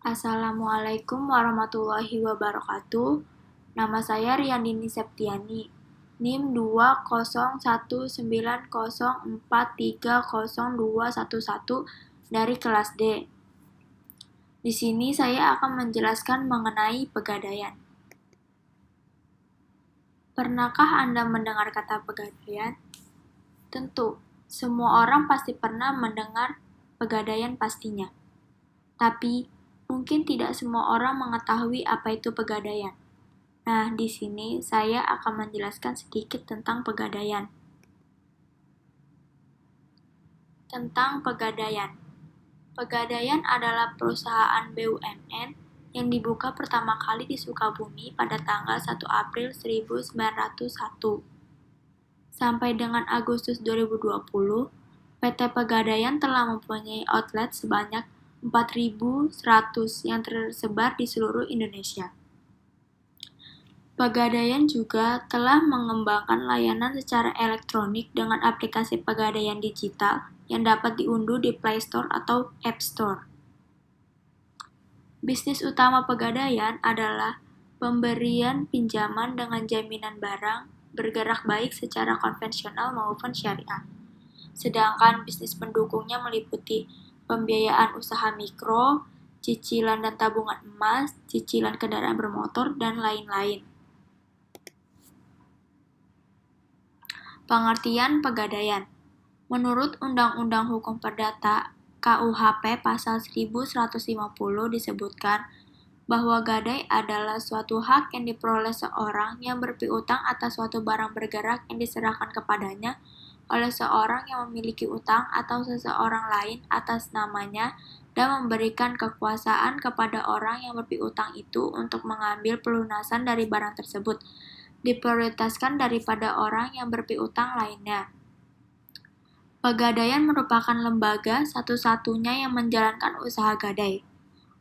Assalamualaikum warahmatullahi wabarakatuh. Nama saya Riyandini Septiani. NIM 20190430211 dari kelas D. Di sini saya akan menjelaskan mengenai pegadaian. Pernahkah Anda mendengar kata pegadaian? Tentu, semua orang pasti pernah mendengar pegadaian pastinya. Tapi, mungkin tidak semua orang mengetahui apa itu pegadaian. Nah, di sini saya akan menjelaskan sedikit tentang pegadaian. Tentang pegadaian. Pegadaian adalah perusahaan BUMN yang dibuka pertama kali di Sukabumi pada tanggal 1 April 1901. Sampai dengan Agustus 2020, PT Pegadaian telah mempunyai outlet sebanyak 4.100 yang tersebar di seluruh Indonesia. Pegadaian juga telah mengembangkan layanan secara elektronik dengan aplikasi Pegadaian Digital yang dapat diunduh di Play Store atau App Store. Bisnis utama Pegadaian adalah pemberian pinjaman dengan jaminan barang bergerak baik secara konvensional maupun syariah. Sedangkan bisnis pendukungnya meliputi pembiayaan usaha mikro, cicilan dan tabungan emas, cicilan kendaraan bermotor, dan lain-lain. Pengertian pegadaian. Menurut Undang-Undang Hukum Perdata KUHP Pasal 1150 disebutkan bahwa gadai adalah suatu hak yang diperoleh seorang yang berpiutang atas suatu barang bergerak yang diserahkan kepadanya oleh seorang yang memiliki utang atau seseorang lain atas namanya dan memberikan kekuasaan kepada orang yang berpiutang itu untuk mengambil pelunasan dari barang tersebut, diprioritaskan daripada orang yang berpiutang lainnya. Pegadaian merupakan lembaga satu-satunya yang menjalankan usaha gadai.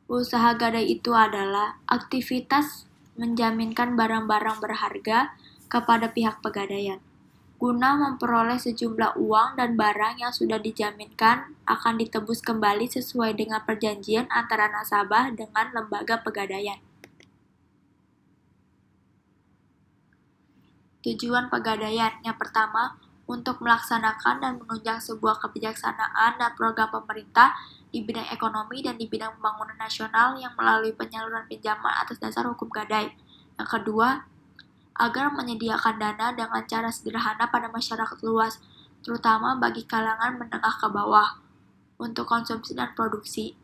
Usaha gadai itu adalah aktivitas menjaminkan barang-barang berharga kepada pihak pegadaian, guna memperoleh sejumlah uang dan barang yang sudah dijaminkan akan ditebus kembali sesuai dengan perjanjian antara nasabah dengan lembaga pegadaian. Tujuan pegadaian yang pertama, untuk melaksanakan dan menunjang sebuah kebijaksanaan dan program pemerintah di bidang ekonomi dan di bidang pembangunan nasional yang melalui penyaluran pinjaman atas dasar hukum gadai. Yang kedua, agar menyediakan dana dengan cara sederhana pada masyarakat luas, terutama bagi kalangan menengah ke bawah, untuk konsumsi dan produksi.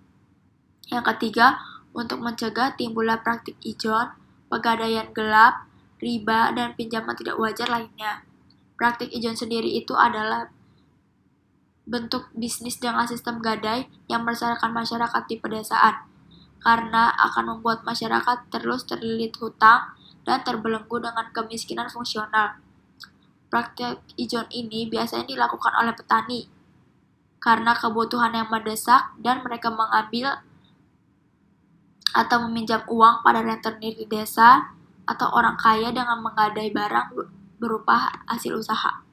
Yang ketiga, untuk mencegah timbulnya praktik ijon, pegadaian gelap, riba, dan pinjaman tidak wajar lainnya. Praktik ijon sendiri itu adalah bentuk bisnis dengan sistem gadai yang meresahkan masyarakat di pedesaan, karena akan membuat masyarakat terus terlilit hutang dan terbelenggu dengan kemiskinan fungsional. Praktik ijon ini biasanya dilakukan oleh petani, karena kebutuhan yang mendesak dan mereka mengambil atau meminjam uang pada rentenir di desa atau orang kaya dengan menggadai barang berupa hasil usaha.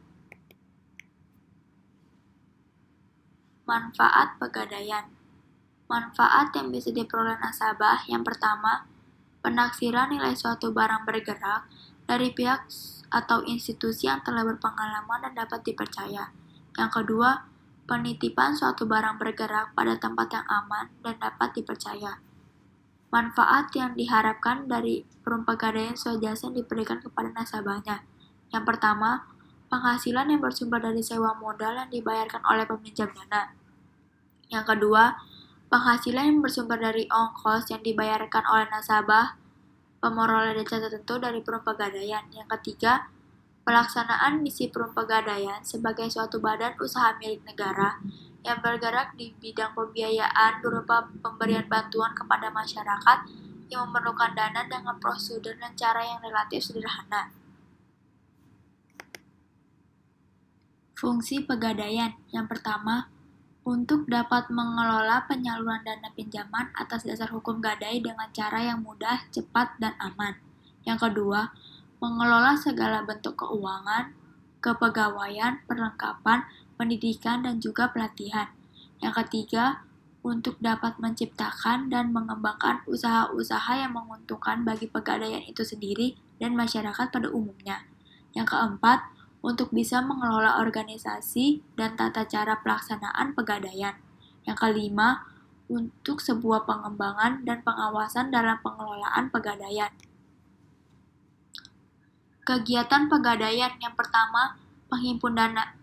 Manfaat pegadaian. Manfaat yang bisa diperoleh nasabah yang pertama, penaksiran nilai suatu barang bergerak dari pihak atau institusi yang telah berpengalaman dan dapat dipercaya. Yang kedua, penitipan suatu barang bergerak pada tempat yang aman dan dapat dipercaya. Manfaat yang diharapkan dari perum pegadaian sesuai jasa yang diberikan kepada nasabahnya. Yang pertama, penghasilan yang bersumber dari sewa modal yang dibayarkan oleh peminjam dana. Yang kedua, penghasilan yang bersumber dari ongkos yang dibayarkan oleh nasabah pemeroleh dana tertentu dari perum pegadaian. Yang ketiga, pelaksanaan misi perum pegadaian sebagai suatu badan usaha milik negara yang bergerak di bidang pembiayaan berupa pemberian bantuan kepada masyarakat yang memerlukan dana dengan prosedur dan cara yang relatif sederhana. Fungsi pegadaian yang pertama, untuk dapat mengelola penyaluran dana pinjaman atas dasar hukum gadai dengan cara yang mudah, cepat, dan aman. Yang kedua, mengelola segala bentuk keuangan, kepegawaian, perlengkapan, pendidikan, dan juga pelatihan. Yang ketiga, untuk dapat menciptakan dan mengembangkan usaha-usaha yang menguntungkan bagi pegadaian itu sendiri dan masyarakat pada umumnya. Yang keempat, untuk bisa mengelola organisasi dan tata cara pelaksanaan pegadaian. Yang kelima, untuk sebuah pengembangan dan pengawasan dalam pengelolaan pegadaian. Kegiatan pegadaian yang pertama, penghimpun dana.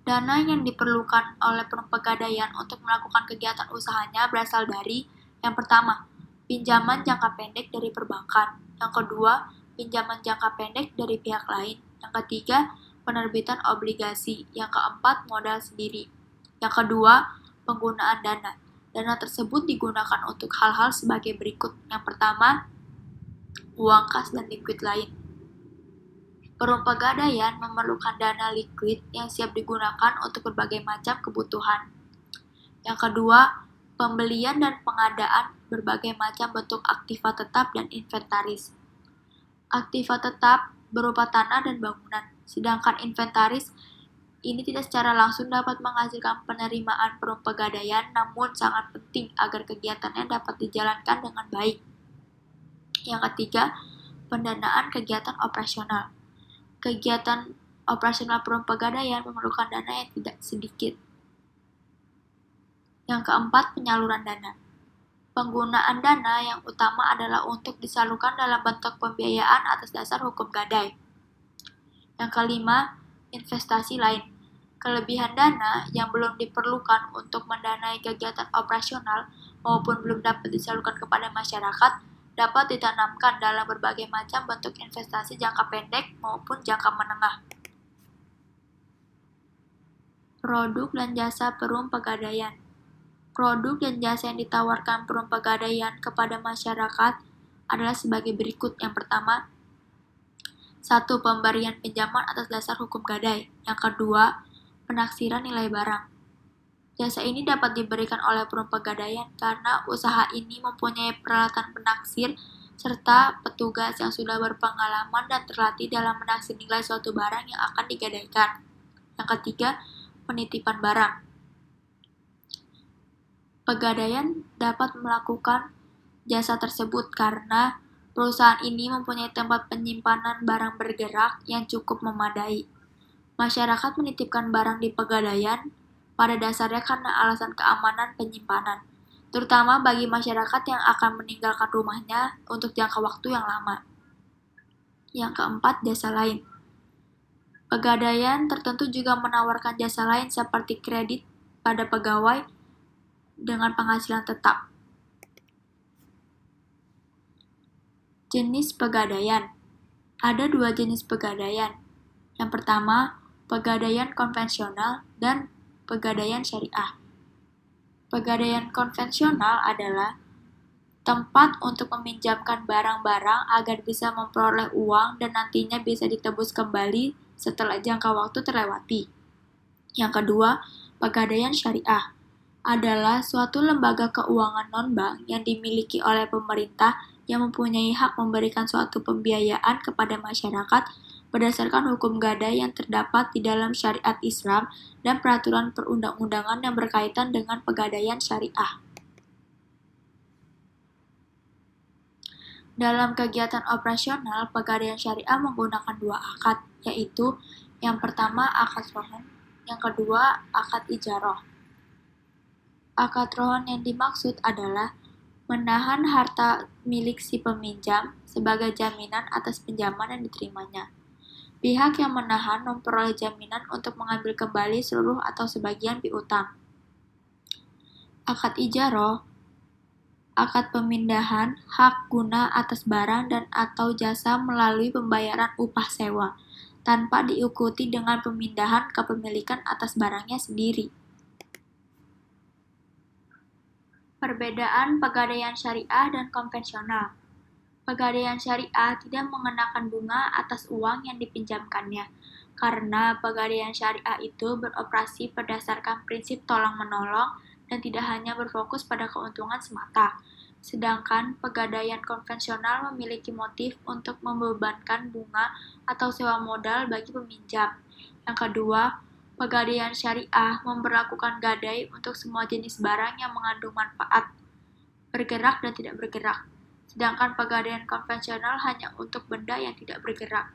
Dana yang diperlukan oleh pegadaian untuk melakukan kegiatan usahanya berasal dari yang pertama, pinjaman jangka pendek dari perbankan. Yang kedua, pinjaman jangka pendek dari pihak lain. Yang ketiga, penerbitan obligasi. Yang keempat, modal sendiri. Yang kedua, penggunaan dana. Dana tersebut digunakan untuk hal-hal sebagai berikut. Yang pertama, uang kas dan likuid lain. Perum pegadaian memerlukan dana likuid yang siap digunakan untuk berbagai macam kebutuhan. Yang kedua, pembelian dan pengadaan berbagai macam bentuk aktiva tetap dan inventaris. Aktiva tetap berupa tanah dan bangunan, sedangkan inventaris ini tidak secara langsung dapat menghasilkan penerimaan perum pegadaian, namun sangat penting agar kegiatannya dapat dijalankan dengan baik. Yang ketiga, pendanaan kegiatan operasional. Kegiatan operasional perum pegadaian memerlukan dana yang tidak sedikit. Yang keempat, penyaluran dana. Penggunaan dana yang utama adalah untuk disalurkan dalam bentuk pembiayaan atas dasar hukum gadai. Yang kelima, investasi lain. Kelebihan dana yang belum diperlukan untuk mendanai kegiatan operasional maupun belum dapat disalurkan kepada masyarakat dapat ditanamkan dalam berbagai macam bentuk investasi jangka pendek maupun jangka menengah. Produk dan jasa perum pegadaian. Produk dan jasa yang ditawarkan perum pegadaian kepada masyarakat adalah sebagai berikut. Yang pertama, 1. Pemberian pinjaman atas dasar hukum gadai. Yang kedua, penaksiran nilai barang. Jasa ini dapat diberikan oleh perum pegadaian karena usaha ini mempunyai peralatan penaksir serta petugas yang sudah berpengalaman dan terlatih dalam menaksir nilai suatu barang yang akan digadaikan. Yang ketiga, penitipan barang. Pegadaian dapat melakukan jasa tersebut karena perusahaan ini mempunyai tempat penyimpanan barang bergerak yang cukup memadai. Masyarakat menitipkan barang di pegadaian pada dasarnya karena alasan keamanan penyimpanan, terutama bagi masyarakat yang akan meninggalkan rumahnya untuk jangka waktu yang lama. Yang keempat, jasa lain. Pegadaian tertentu juga menawarkan jasa lain seperti kredit pada pegawai dengan penghasilan tetap. Jenis pegadaian. Ada 2 jenis pegadaian. Yang pertama, pegadaian konvensional dan pegadaian syariah. Pegadaian konvensional adalah tempat untuk meminjamkan barang-barang agar bisa memperoleh uang dan nantinya bisa ditebus kembali setelah jangka waktu terlewati. Yang kedua, pegadaian syariah adalah suatu lembaga keuangan non-bank yang dimiliki oleh pemerintah yang mempunyai hak memberikan suatu pembiayaan kepada masyarakat berdasarkan hukum gadai yang terdapat di dalam syariat Islam dan peraturan perundang-undangan yang berkaitan dengan pegadaian syariah. Dalam kegiatan operasional, pegadaian syariah menggunakan 2 akad, yaitu yang pertama akad rohon, yang kedua akad ijarah. Akad rohon yang dimaksud adalah menahan harta milik si peminjam sebagai jaminan atas pinjaman yang diterimanya. Pihak yang menahan memperoleh jaminan untuk mengambil kembali seluruh atau sebagian piutang. Akad ijarah, akad pemindahan hak guna atas barang dan atau jasa melalui pembayaran upah sewa, tanpa diikuti dengan pemindahan kepemilikan atas barangnya sendiri. Perbedaan pegadaian syariah dan konvensional. Pegadaian syariah tidak mengenakan bunga atas uang yang dipinjamkannya, karena pegadaian syariah itu beroperasi berdasarkan prinsip tolong-menolong dan tidak hanya berfokus pada keuntungan semata. Sedangkan pegadaian konvensional memiliki motif untuk membebankan bunga atau sewa modal bagi peminjam. Yang kedua, Pegadaian syariah memberlakukan gadai untuk semua jenis barang yang mengandung manfaat, bergerak dan tidak bergerak, sedangkan pegadaian konvensional hanya untuk benda yang tidak bergerak.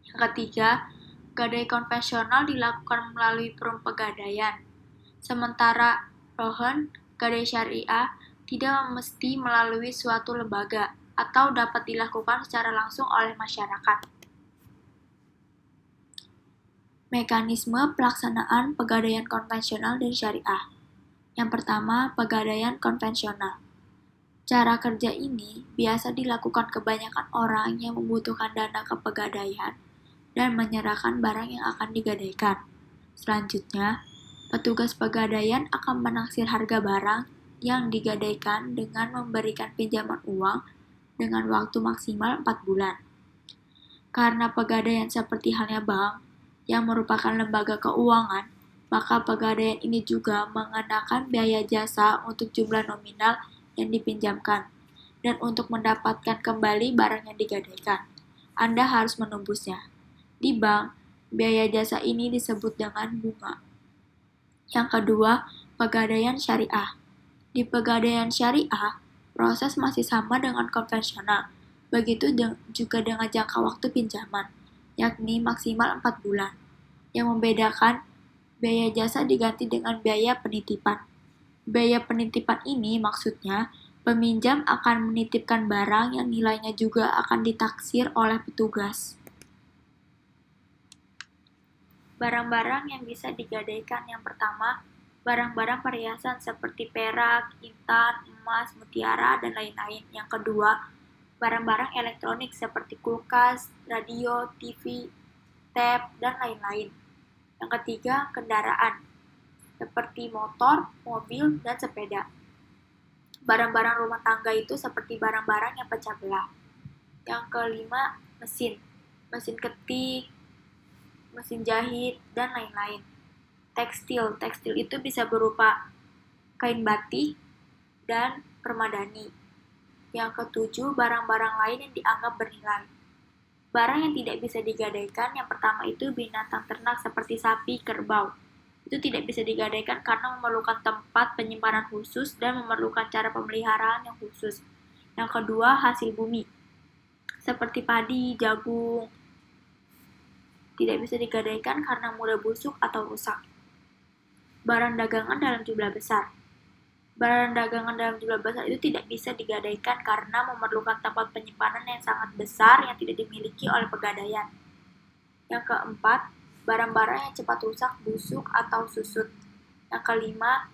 Yang ketiga, gadai konvensional dilakukan melalui pegadaian, sementara rohan, gadai syariah, tidak mesti melalui suatu lembaga atau dapat dilakukan secara langsung oleh masyarakat. Mekanisme pelaksanaan pegadaian konvensional dan syariah. Yang pertama, pegadaian konvensional. Cara kerja ini biasa dilakukan kebanyakan orang yang membutuhkan dana ke pegadaian dan menyerahkan barang yang akan digadaikan. Selanjutnya, petugas pegadaian akan menaksir harga barang yang digadaikan dengan memberikan pinjaman uang dengan waktu maksimal 4 bulan. Karena pegadaian seperti halnya bank, yang merupakan lembaga keuangan, maka pegadaian ini juga mengenakan biaya jasa untuk jumlah nominal yang dipinjamkan, dan untuk mendapatkan kembali barang yang digadaikan, Anda harus menembusnya. Di bank, biaya jasa ini disebut dengan bunga. Yang kedua, pegadaian syariah. Di pegadaian syariah, proses masih sama dengan konvensional, begitu juga dengan jangka waktu pinjaman, yakni maksimal 4 bulan. Yang membedakan, biaya jasa diganti dengan biaya penitipan. Biaya penitipan ini maksudnya, peminjam akan menitipkan barang yang nilainya juga akan ditaksir oleh petugas. Barang-barang yang bisa digadaikan yang pertama, barang-barang perhiasan seperti perak, intan, emas, mutiara, dan lain-lain. Yang kedua, barang-barang elektronik seperti kulkas, radio, TV, tab, dan lain-lain. Yang ketiga, kendaraan seperti motor, mobil, dan sepeda. Barang-barang rumah tangga itu seperti barang-barang yang pecah belah. Yang kelima, mesin ketik, mesin jahit, dan lain-lain. Tekstil itu bisa berupa kain batik dan permadani. Yang ketujuh, barang-barang lain yang dianggap bernilai. Barang yang tidak bisa digadaikan, yang pertama itu binatang ternak seperti sapi, kerbau. Itu tidak bisa digadaikan karena memerlukan tempat penyimpanan khusus dan memerlukan cara pemeliharaan yang khusus. Yang kedua, hasil bumi, seperti padi, jagung, tidak bisa digadaikan karena mudah busuk atau rusak. Barang dagangan dalam jumlah besar. Barang dagangan dalam jumlah besar itu tidak bisa digadaikan karena memerlukan tempat penyimpanan yang sangat besar yang tidak dimiliki oleh pegadaian. Yang keempat, barang-barang yang cepat rusak, busuk, atau susut. Yang kelima,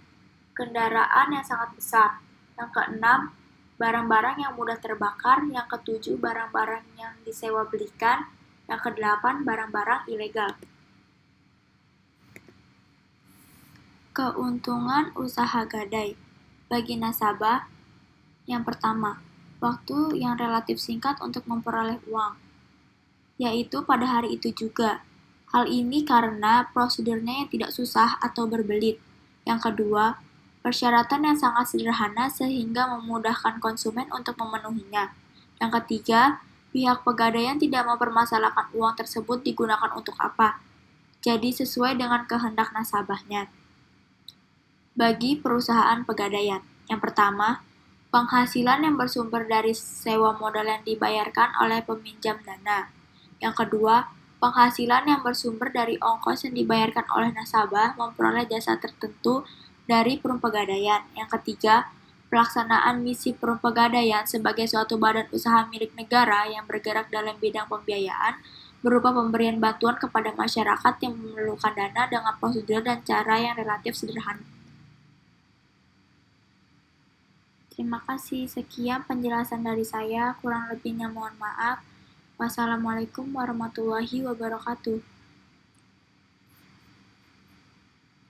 kendaraan yang sangat besar. Yang keenam, barang-barang yang mudah terbakar. Yang ketujuh, barang-barang yang disewa belikan. Yang kedelapan, barang-barang ilegal. Keuntungan usaha gadai bagi nasabah. Yang pertama, waktu yang relatif singkat untuk memperoleh uang, yaitu pada hari itu juga. Hal ini karena prosedurnya yang tidak susah atau berbelit. Yang kedua, persyaratan yang sangat sederhana sehingga memudahkan konsumen untuk memenuhinya. Yang ketiga, pihak pegadaian tidak mempermasalahkan uang tersebut digunakan untuk apa, jadi sesuai dengan kehendak nasabahnya. Bagi perusahaan pegadaian, yang pertama, penghasilan yang bersumber dari sewa modal yang dibayarkan oleh peminjam dana. Yang kedua, penghasilan yang bersumber dari ongkos yang dibayarkan oleh nasabah memperoleh jasa tertentu dari perum pegadaian. Yang ketiga, pelaksanaan misi perum pegadaian sebagai suatu badan usaha milik negara yang bergerak dalam bidang pembiayaan berupa pemberian bantuan kepada masyarakat yang memerlukan dana dengan prosedur dan cara yang relatif sederhana. Terima kasih, sekian penjelasan dari saya, kurang lebihnya mohon maaf. Wassalamualaikum warahmatullahi wabarakatuh.